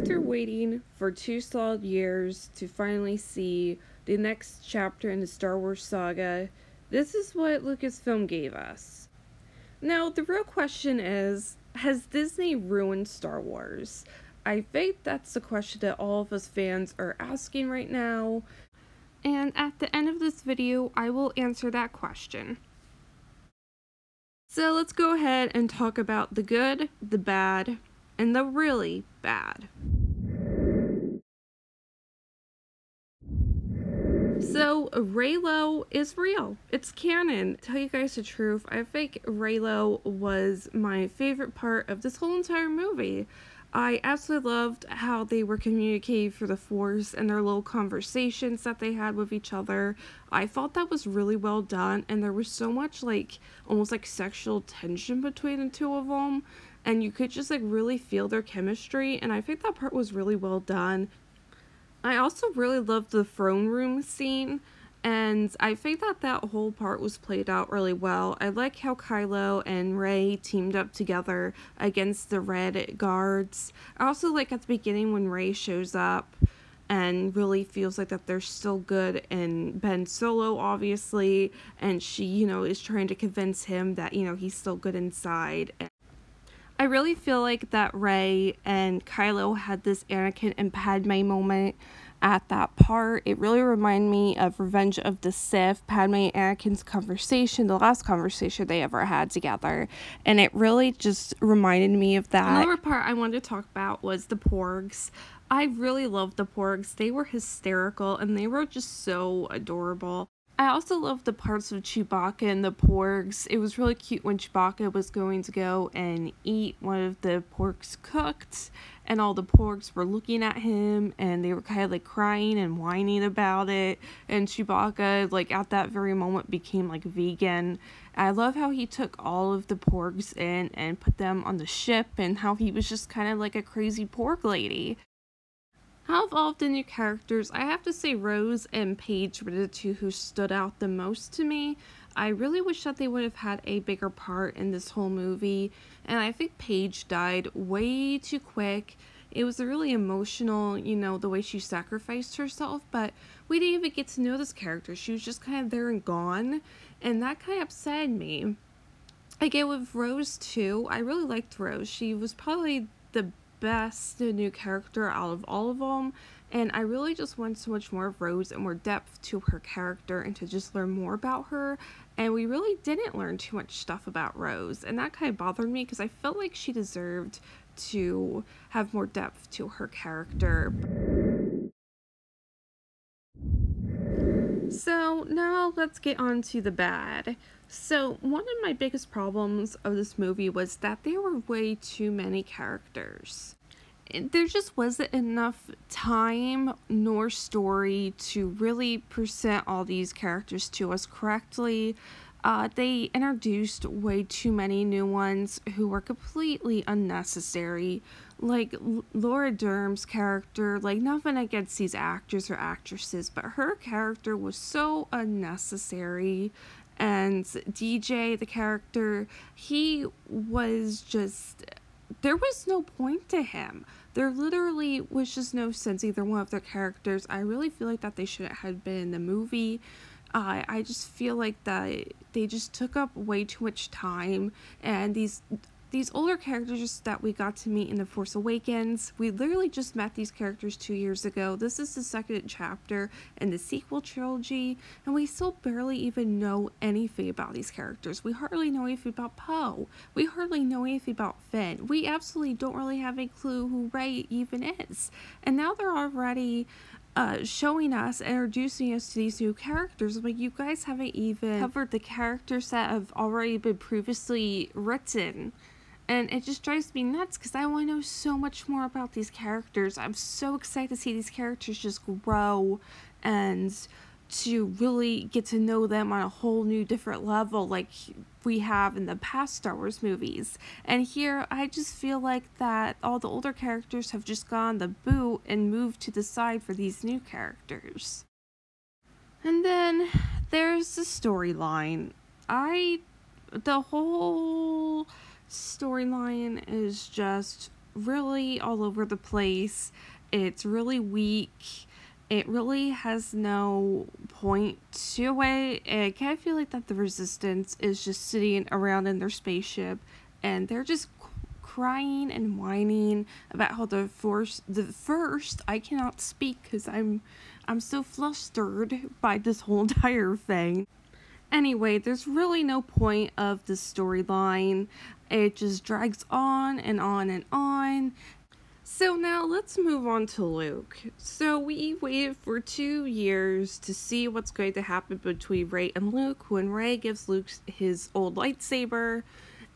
After waiting for 2 solid years to finally see the next chapter in the Star Wars saga, this is what Lucasfilm gave us. Now, the real question is, has Disney ruined Star Wars? I think that's the question that all of us fans are asking right now, and at the end of this video, I will answer that question. So let's go ahead and talk about the good, the bad, and the really bad. So, Reylo is real. It's canon. To tell you guys the truth, I think Reylo was my favorite part of this whole entire movie. I absolutely loved how they were communicating through the Force and their little conversations that they had with each other. I thought that was really well done, and there was so much, almost sexual tension between the two of them, and you could just, really feel their chemistry, and I think that part was really well done. I also really loved the throne room scene, and I think that whole part was played out really well. I like how Kylo and Rey teamed up together against the Red Guards. I also like at the beginning when Rey shows up and really feels like that they're still good, and Ben Solo, obviously, and she, is trying to convince him that, he's still good inside. I really feel like that Rey and Kylo had this Anakin and Padme moment at that part. It really reminded me of Revenge of the Sith, Padme and Anakin's conversation, the last conversation they ever had together, and it really just reminded me of that. Another part I wanted to talk about was the Porgs. I really loved the Porgs. They were hysterical, and they were just so adorable. I also loved the parts of Chewbacca and the Porgs. It was really cute when Chewbacca was going to go and eat one of the Porgs cooked, and all the Porgs were looking at him, and they were kind of crying and whining about it, and Chewbacca at that very moment became vegan. I love how he took all of the Porgs in and put them on the ship, and how he was just kind of like a crazy Porg lady. Out of all of the new characters, I have to say Rose and Paige were the two who stood out the most to me. I really wish that they would have had a bigger part in this whole movie, and I think Paige died way too quick. It was really emotional, the way she sacrificed herself, but we didn't even get to know this character. She was just kind of there and gone, and that kind of upset me. Again, with Rose too, I really liked Rose. She was probably the best new character out of all of them, and I really just want so much more of Rose and more depth to her character and to just learn more about her, and we really didn't learn too much stuff about Rose, and that kind of bothered me because I felt like she deserved to have more depth to her character. So now let's get on to the bad. So one of my biggest problems of this movie was that there were way too many characters. There just wasn't enough time nor story to really present all these characters to us correctly. They introduced way too many new ones who were completely unnecessary. Like Laura Dern's character, nothing against these actors or actresses, but her character was so unnecessary. And DJ, the character, he was just, there was no point to him. There literally was just no sense either one of their characters. I really feel like that they shouldn't have been in the movie. I just feel like that they just took up way too much time, and these older characters that we got to meet in The Force Awakens, we literally just met these characters 2 years ago. This is the second chapter in the sequel trilogy, and we still barely even know anything about these characters. We hardly know anything about Poe. We hardly know anything about Finn. We absolutely don't really have a clue who Rey even is. And now they're already showing us, introducing us to these new characters. You guys haven't even covered the characters that have already been previously written. And it just drives me nuts because I want to know so much more about these characters. I'm so excited to see these characters just grow and to really get to know them on a whole new different level like we have in the past Star Wars movies. And here I just feel like that all the older characters have just gone the boot and moved to the side for these new characters. And then there's the storyline. The whole storyline is just really all over the place. It's really weak. It really has no point to it. And I kind of feel like that the Resistance is just sitting around in their spaceship and they're just crying and whining about how the first I cannot speak because I'm so flustered by this whole entire thing. Anyway, there's really no point of the storyline. It just drags on and on and on. So now let's move on to Luke. So we waited for 2 years to see what's going to happen between Rey and Luke when Rey gives Luke his old lightsaber.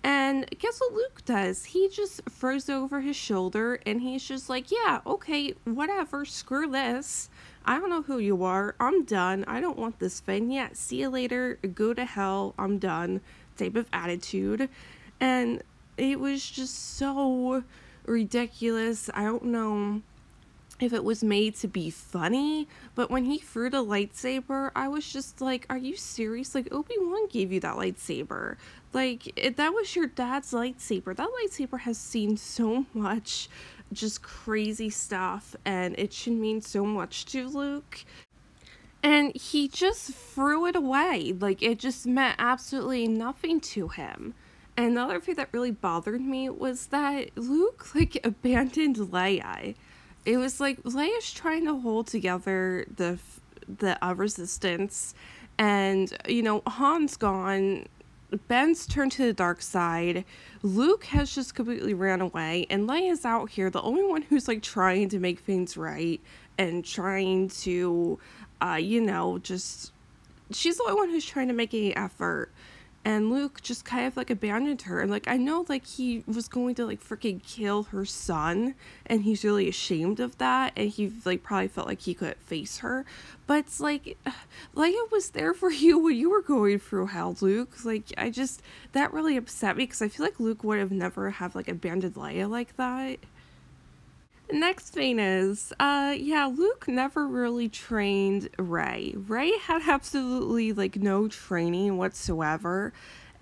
And guess what Luke does? He just throws over his shoulder and he's just like, yeah, okay, whatever, screw this. I don't know who you are. I'm done. I don't want this thing. Yeah, see you later. Go to hell. I'm done. Type of attitude. And it was just so ridiculous. I don't know if it was made to be funny, but when he threw the lightsaber, I was just like, are you serious? Like, Obi-Wan gave you that lightsaber. Like, that was your dad's lightsaber. That lightsaber has seen so much just crazy stuff, and it should mean so much to Luke. And he just threw it away. Like, it just meant absolutely nothing to him. And the other thing that really bothered me was that Luke, like, abandoned Leia. It was like Leia's trying to hold together the Resistance, and, you know, Han's gone, Ben's turned to the dark side, Luke has just completely ran away, and Leia's out here, the only one who's, like, trying to make things right, and trying to, you know, just, she's the only one who's trying to make any effort. And Luke just kind of, like, abandoned her. And, like, I know, like, he was going to, like, freaking kill her son. And he's really ashamed of that. And he, like, probably felt like he couldn't face her. But it's, like, Leia was there for you when you were going through hell, Luke. Like, that really upset me. Because I feel like Luke would have never have, like, abandoned Leia like that. Next thing is, yeah, Luke never really trained Rey. Rey had absolutely, like, no training whatsoever,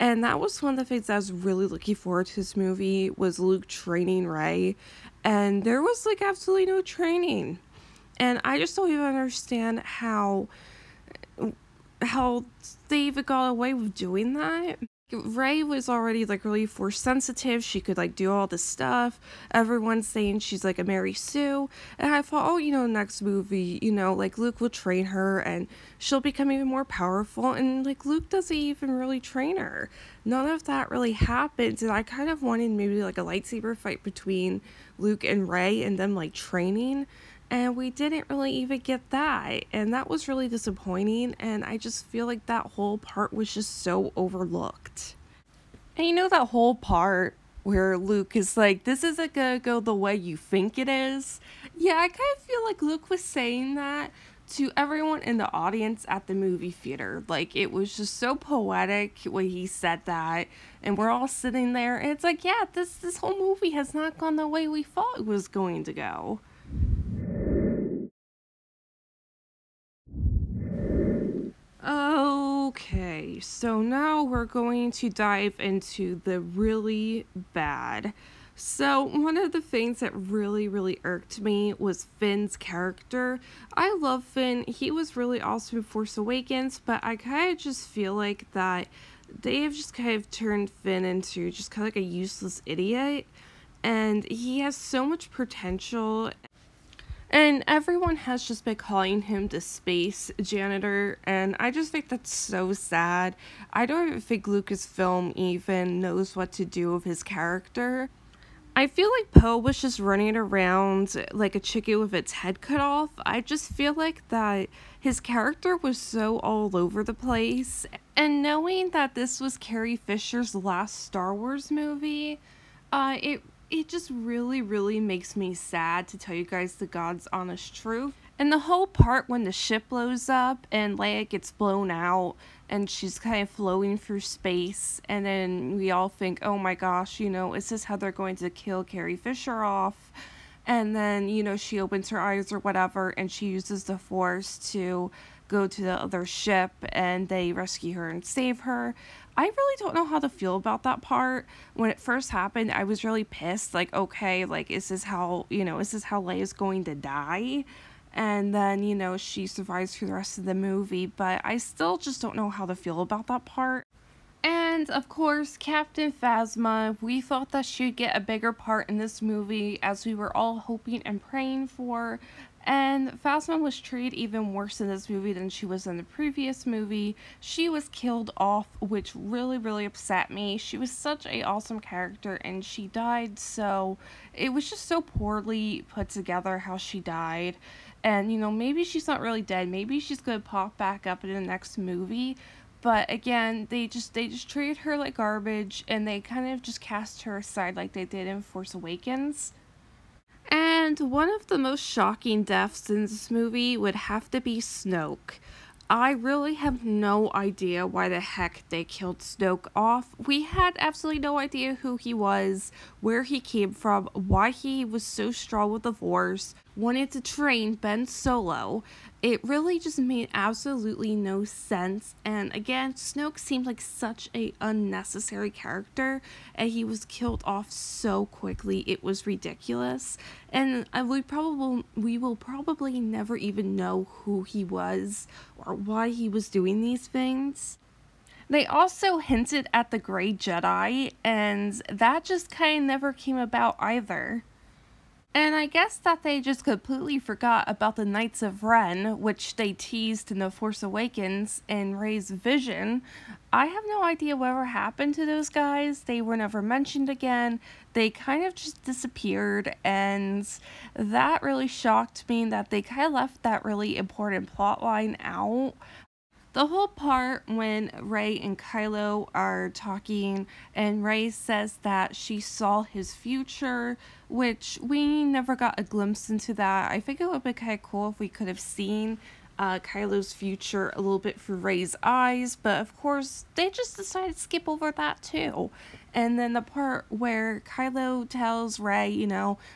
and that was one of the things I was really looking forward to this movie, was Luke training Rey, and there was, like, absolutely no training. And I just don't even understand how they even got away with doing that. Rey was already, like, really force sensitive. She could, like, do all this stuff. Everyone's saying she's, like, a Mary Sue. And I thought, oh, you know, next movie, you know, like, Luke will train her and she'll become even more powerful. And, like, Luke doesn't even really train her. None of that really happens. And I kind of wanted maybe, like, a lightsaber fight between Luke and Rey and them, like, training. And we didn't really even get that. And that was really disappointing. And I just feel like that whole part was just so overlooked. And you know that whole part where Luke is like, this isn't gonna go the way you think it is? Yeah, I kind of feel like Luke was saying that to everyone in the audience at the movie theater. Like, it was just so poetic when he said that. And we're all sitting there. And it's like, yeah, this whole movie has not gone the way we thought it was going to go. Okay, so now we're going to dive into the really bad. So one of the things that really irked me was Finn's character. I love Finn. He was really awesome in Force Awakens, but I kind of just feel like that they have just kind of turned Finn into just kind of like a useless idiot. And he has so much potential. And everyone has just been calling him the space janitor, and I just think that's so sad. I don't even think Lucasfilm even knows what to do with his character. I feel like Poe was just running around like a chicken with its head cut off. I just feel like that his character was so all over the place. And knowing that this was Carrie Fisher's last Star Wars movie, it just really makes me sad, to tell you guys the God's honest truth. And the whole part when the ship blows up and Leia gets blown out and she's kind of floating through space, and then we all think, oh my gosh, you know, is this how they're going to kill Carrie Fisher off? And then, you know, she opens her eyes or whatever and she uses the Force to go to the other ship and they rescue her and save her. I really don't know how to feel about that part. When it first happened, I was really pissed. Like, okay, like, is this how Leia's going to die? And then, she survives through the rest of the movie, but I still just don't know how to feel about that part. And of course, Captain Phasma, we thought that she'd get a bigger part in this movie, as we were all hoping and praying for. And Phasma was treated even worse in this movie than she was in the previous movie. She was killed off, which really, really upset me. She was such an awesome character, and she died, so it was just so poorly put together how she died. And, maybe she's not really dead. Maybe she's going to pop back up in the next movie. But again, they just treated her like garbage, and they kind of just cast her aside like they did in Force Awakens. And one of the most shocking deaths in this movie would have to be Snoke. I really have no idea why the heck they killed Snoke off. We had absolutely no idea who he was, where he came from, why he was so strong with the Force, wanted to train Ben Solo. It really just made absolutely no sense, and again, Snoke seemed like such a unnecessary character, and he was killed off so quickly. It was ridiculous, and we will probably never even know who he was or why he was doing these things. They also hinted at the Grey Jedi, and that just kind of never came about either. And I guess that they just completely forgot about the Knights of Ren, which they teased in The Force Awakens and Rey's vision. I have no idea whatever happened to those guys. They were never mentioned again. They kind of just disappeared, and that really shocked me that they kind of left that really important plot line out. The whole part when Rey and Kylo are talking and Rey says that she saw his future, which we never got a glimpse into that. I think it would have been kind of cool if we could have seen Kylo's future a little bit through Rey's eyes, but of course they just decided to skip over that too. And then the part where Kylo tells Rey,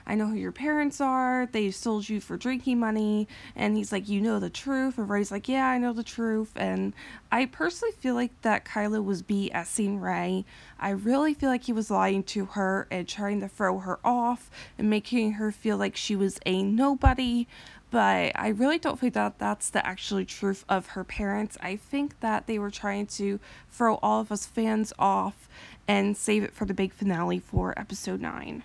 I know who your parents are, they sold you for drinking money, and he's like, you know the truth, and Rey's like, yeah, I know the truth. And I personally feel like that Kylo was BSing Rey. I really feel like he was lying to her and trying to throw her off and making her feel like she was a nobody. But I really don't think that that's the actual truth of her parents. I think that they were trying to throw all of us fans off and save it for the big finale for episode 9.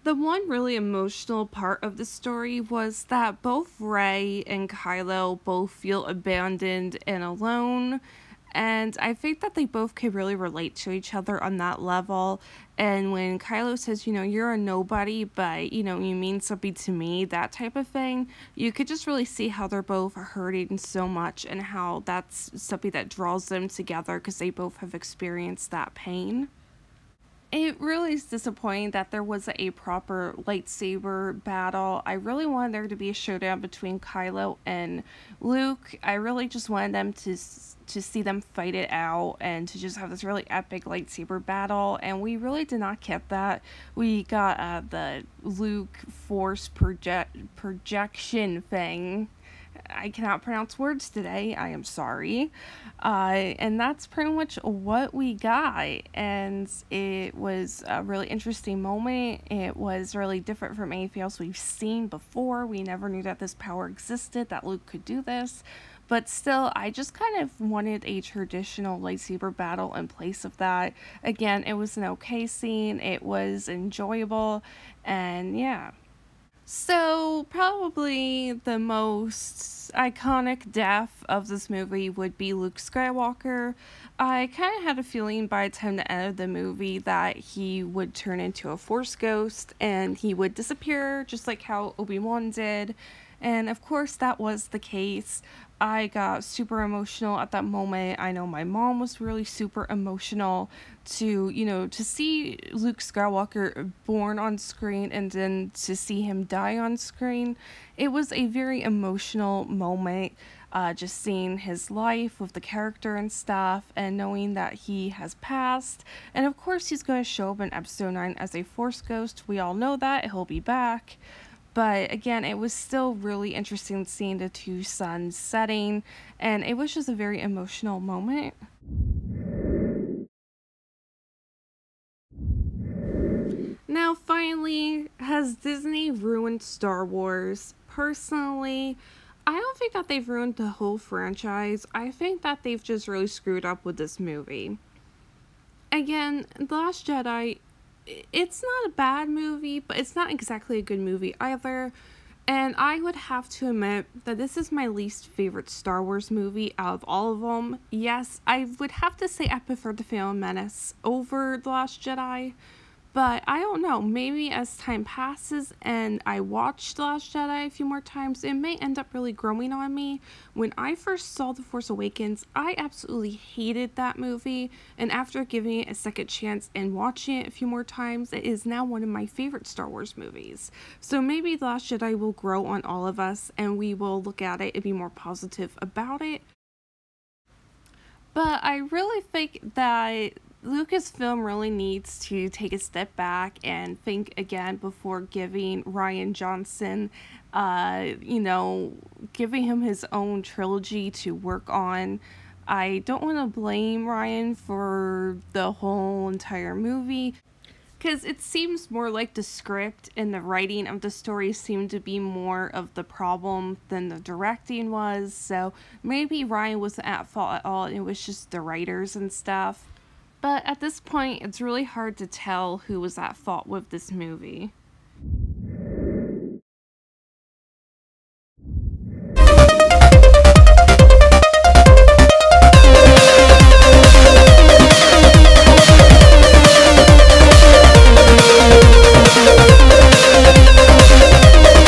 The one really emotional part of the story was that both Rey and Kylo both feel abandoned and alone. And I think that they both can really relate to each other on that level. And when Kylo says, you're a nobody, but, you mean something to me, that type of thing, you could just really see how they're both hurting so much and how that's something that draws them together because they both have experienced that pain. It really is disappointing that there wasn't a proper lightsaber battle. I really wanted there to be a showdown between Kylo and Luke. I really just wanted them to see them fight it out and to just have this really epic lightsaber battle, and we really did not get that. We got the Luke Force projection thing. I cannot pronounce words today, I am sorry. And that's pretty much what we got, and it was a really interesting moment. It was really different from anything else we've seen before. We never knew that this power existed, that Luke could do this. But still, I just kind of wanted a traditional lightsaber battle in place of that. Again, it was an okay scene, it was enjoyable, and yeah. So, probably the most iconic death of this movie would be Luke Skywalker. I kind of had a feeling by the time the end of the movie that he would turn into a Force ghost and he would disappear just like how Obi-Wan did. And of course that was the case. I got super emotional at that moment. I know my mom was really super emotional to see Luke Skywalker born on screen and then to see him die on screen. It was a very emotional moment, just seeing his life with the character and stuff and knowing that he has passed. And of course he's going to show up in episode 9 as a Force ghost. We all know that. He'll be back. But again, it was still really interesting seeing the two suns setting, and it was just a very emotional moment. Now, finally, has Disney ruined Star Wars? Personally, I don't think that they've ruined the whole franchise. I think that they've just really screwed up with this movie. Again, The Last Jedi, it's not a bad movie, but it's not exactly a good movie either. And I would have to admit that this is my least favorite Star Wars movie out of all of them. Yes, I would have to say I prefer The Phantom Menace over The Last Jedi. But I don't know, maybe as time passes and I watch The Last Jedi a few more times, it may end up really growing on me. When I first saw The Force Awakens, I absolutely hated that movie, and after giving it a second chance and watching it a few more times, it is now one of my favorite Star Wars movies. So maybe The Last Jedi will grow on all of us, and we will look at it and be more positive about it. But I really think that Lucasfilm really needs to take a step back and think again before giving Rian Johnson, giving him his own trilogy to work on. I don't want to blame Rian for the whole entire movie, because it seems more like the script and the writing of the story seemed to be more of the problem than the directing was, so maybe Rian wasn't at fault at all, and it was just the writers and stuff. But at this point, it's really hard to tell who was at fault with this movie.